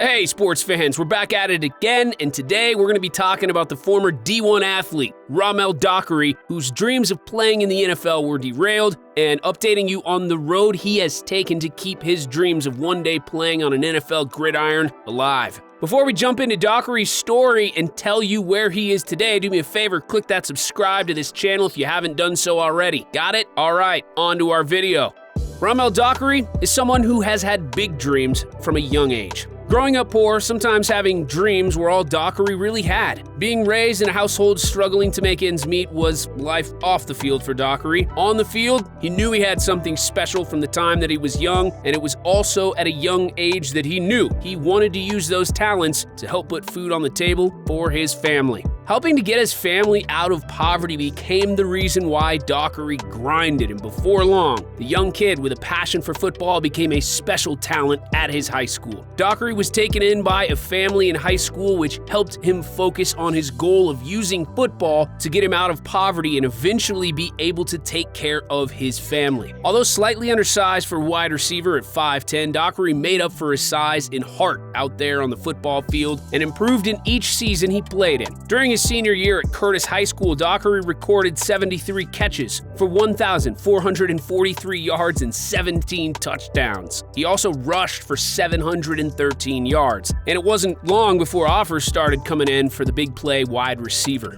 Hey sports fans, we're back at it again, and today we're going to be talking about the former D1 athlete, Rahmel Dockery, whose dreams of playing in the NFL were derailed, and updating you on the road he has taken to keep his dreams of one day playing on an NFL gridiron alive. Before we jump into Dockery's story and tell you where he is today, do me a favor, click that subscribe to this channel if you haven't done so already. Got it? All right, on to our video. Rahmel Dockery is someone who has had big dreams from a young age. Growing up poor, sometimes having dreams were all Dockery really had. Being raised in a household struggling to make ends meet was life off the field for Dockery. On the field, he knew he had something special from the time that he was young, and it was also at a young age that he knew he wanted to use those talents to help put food on the table for his family. Helping to get his family out of poverty became the reason why Dockery grinded, and before long, the young kid with a passion for football became a special talent at his high school. Dockery was taken in by a family in high school which helped him focus on his goal of using football to get him out of poverty and eventually be able to take care of his family. Although slightly undersized for wide receiver at 5'10", Dockery made up for his size in heart out there on the football field and improved in each season he played in. During his senior year at Curtis High School, Dockery recorded 73 catches for 1,443 yards and 17 touchdowns. He also rushed for 713 yards, and it wasn't long before offers started coming in for the big play wide receiver.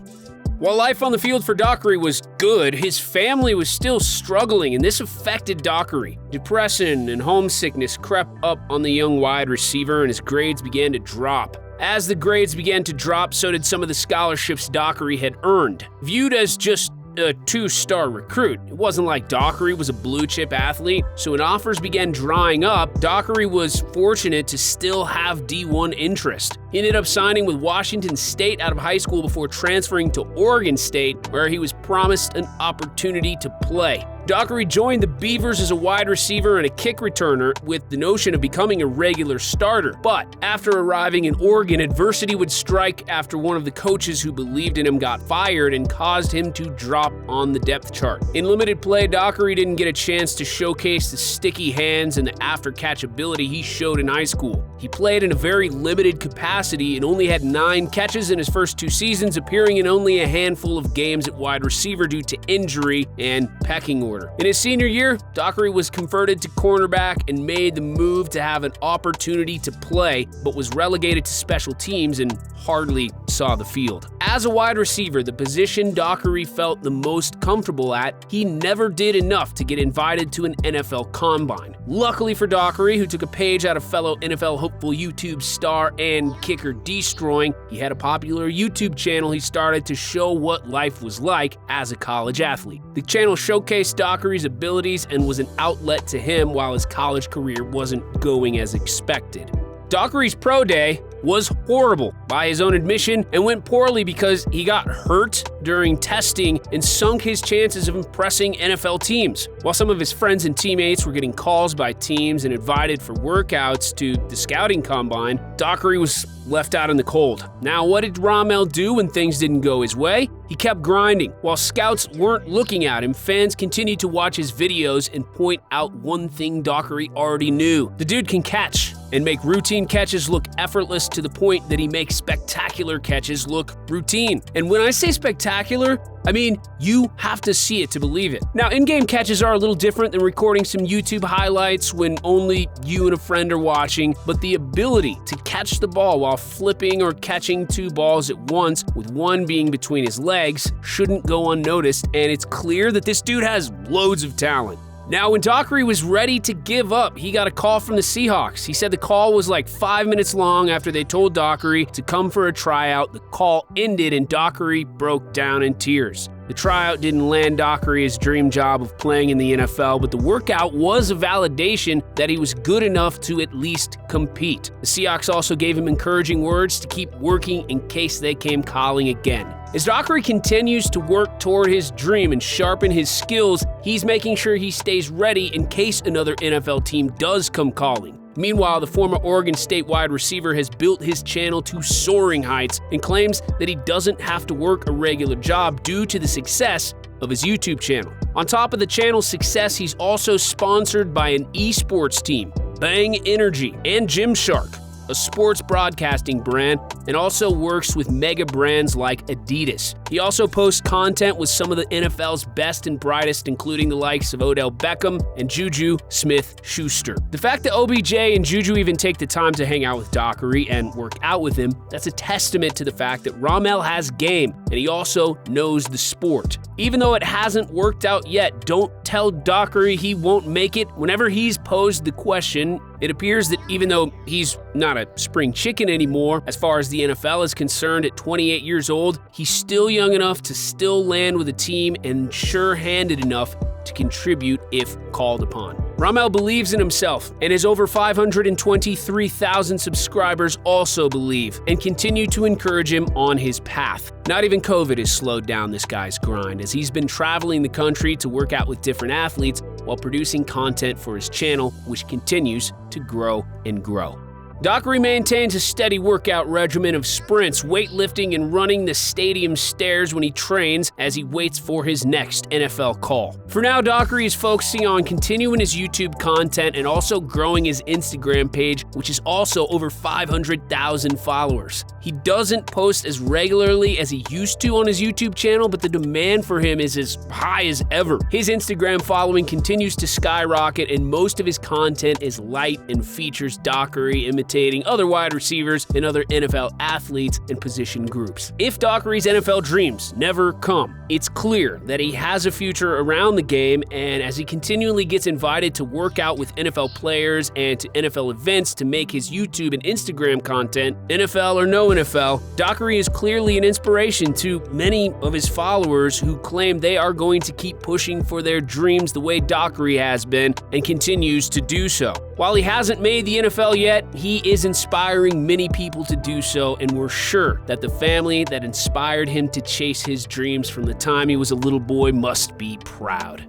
While life on the field for Dockery was good, his family was still struggling, and this affected Dockery. Depression and homesickness crept up on the young wide receiver, and his grades began to drop. As the grades began to drop, so did some of the scholarships Dockery had earned. Viewed as just a two-star recruit, it wasn't like Dockery was a blue-chip athlete, so when offers began drying up, Dockery was fortunate to still have D1 interest. He ended up signing with Washington State out of high school before transferring to Oregon State, where he was promised an opportunity to play. Dockery joined the Beavers as a wide receiver and a kick returner with the notion of becoming a regular starter. But after arriving in Oregon, adversity would strike after one of the coaches who believed in him got fired and caused him to drop on the depth chart. In limited play, Dockery didn't get a chance to showcase the sticky hands and the after-catch ability he showed in high school. He played in a very limited capacity and only had 9 catches in his first 2 seasons, appearing in only a handful of games at wide receiver due to injury and pecking order. In his senior year, Dockery was converted to cornerback and made the move to have an opportunity to play, but was relegated to special teams and hardly saw the field. As a wide receiver, the position Dockery felt the most comfortable at, he never did enough to get invited to an NFL combine. Luckily for Dockery, who took a page out of fellow NFL hopeful YouTube star and kicker Destroying, he had a popular YouTube channel he started to show what life was like as a college athlete. The channel showcased Dockery's abilities and was an outlet to him while his college career wasn't going as expected. Dockery's pro day was horrible by his own admission and went poorly because he got hurt during testing and sunk his chances of impressing NFL teams. While some of his friends and teammates were getting calls by teams and invited for workouts to the scouting combine, Dockery was left out in the cold. Now, what did Rahmel do when things didn't go his way? He kept grinding. While scouts weren't looking at him, fans continued to watch his videos and point out one thing Dockery already knew. The dude can catch and make routine catches look effortless to the point that he makes spectacular catches look routine. And when I say spectacular, I mean, you have to see it to believe it. Now, in-game catches are a little different than recording some YouTube highlights when only you and a friend are watching, but the ability to catch the ball while flipping or catching 2 balls at once, with one being between his legs, shouldn't go unnoticed, and it's clear that this dude has loads of talent. Now, when Dockery was ready to give up, he got a call from the Seahawks. He said the call was like 5 minutes long after they told Dockery to come for a tryout. The call ended and Dockery broke down in tears. The tryout didn't land Dockery his dream job of playing in the NFL, but the workout was a validation that he was good enough to at least compete. The Seahawks also gave him encouraging words to keep working in case they came calling again. As Dockery continues to work toward his dream and sharpen his skills, he's making sure he stays ready in case another NFL team does come calling. Meanwhile, the former Oregon State wide receiver has built his channel to soaring heights and claims that he doesn't have to work a regular job due to the success of his YouTube channel. On top of the channel's success, he's also sponsored by an esports team, Bang Energy, and Gymshark. a sports broadcasting brand, and also works with mega brands like Adidas. He also posts content with some of the NFL's best and brightest, including the likes of Odell Beckham and Juju Smith-Schuster. The fact that OBJ and Juju even take the time to hang out with Dockery and work out with him, that's a testament to the fact that Rahmel has game, and he also knows the sport. Even though it hasn't worked out yet, don't tell Dockery he won't make it. Whenever he's posed the question, it appears that even though he's not a spring chicken anymore, as far as the NFL is concerned, at 28 years old, he's still young enough to still land with a team and sure-handed enough to contribute if called upon. Rahmel believes in himself, and his over 523,000 subscribers also believe and continue to encourage him on his path. Not even COVID has slowed down this guy's grind, as he's been traveling the country to work out with different athletes while producing content for his channel, which continues to grow and grow. Dockery maintains a steady workout regimen of sprints, weightlifting, and running the stadium stairs when he trains as he waits for his next NFL call. For now, Dockery is focusing on continuing his YouTube content and also growing his Instagram page, which is also over 500,000 followers. He doesn't post as regularly as he used to on his YouTube channel, but the demand for him is as high as ever. His Instagram following continues to skyrocket, and most of his content is light and features Dockery imitating other wide receivers and other NFL athletes and position groups. If Dockery's NFL dreams never come, it's clear that he has a future around the game, and as he continually gets invited to work out with NFL players and to NFL events to make his YouTube and Instagram content, NFL or no NFL, Dockery is clearly an inspiration to many of his followers who claim they are going to keep pushing for their dreams the way Dockery has been and continues to do so. While he hasn't made the NFL yet, he is inspiring many people to do so, and we're sure that the family that inspired him to chase his dreams from the time he was a little boy must be proud.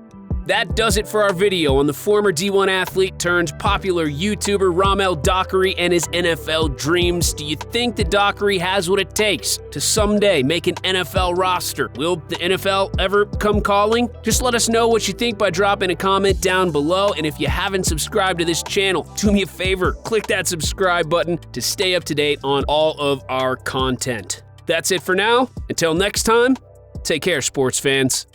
That does it for our video on the former D1 athlete turned popular YouTuber Rahmel Dockery and his NFL dreams. Do you think that Dockery has what it takes to someday make an NFL roster? Will the NFL ever come calling? Just let us know what you think by dropping a comment down below. And if you haven't subscribed to this channel, do me a favor, click that subscribe button to stay up to date on all of our content. That's it for now. Until next time, take care, sports fans.